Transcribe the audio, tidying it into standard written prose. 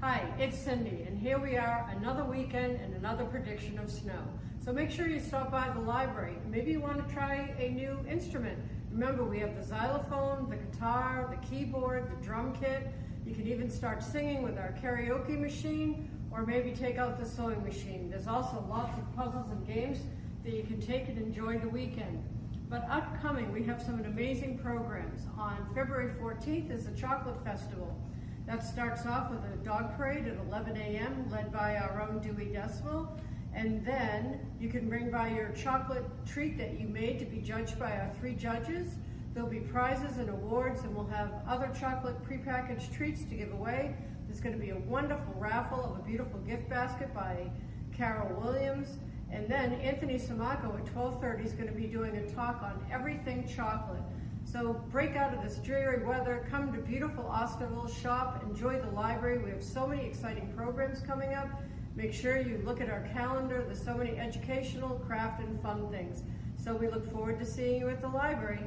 Hi, it's Cindy, and here we are, another weekend and another prediction of snow. So make sure you stop by the library. Maybe you want to try a new instrument. Remember, we have the xylophone, the guitar, the keyboard, the drum kit. You can even start singing with our karaoke machine, or maybe take out the sewing machine. There's also lots of puzzles and games that you can take and enjoy the weekend. But upcoming, we have some amazing programs. On February 14th is the Chocolate Festival. That starts off with a dog parade at 11 a.m. led by our own Dewey Decimal. And then you can bring by your chocolate treat that you made to be judged by our 3 judges. There'll be prizes and awards, and we'll have other chocolate prepackaged treats to give away. There's going to be a wonderful raffle of a beautiful gift basket by Carol Williams. And then Anthony Sammarco at 12:30 is going to be doing a talk on everything chocolate. So break out of this dreary weather, come to beautiful Osterville, shop, enjoy the library. We have so many exciting programs coming up. Make sure you look at our calendar. There's so many educational, craft, and fun things. So we look forward to seeing you at the library.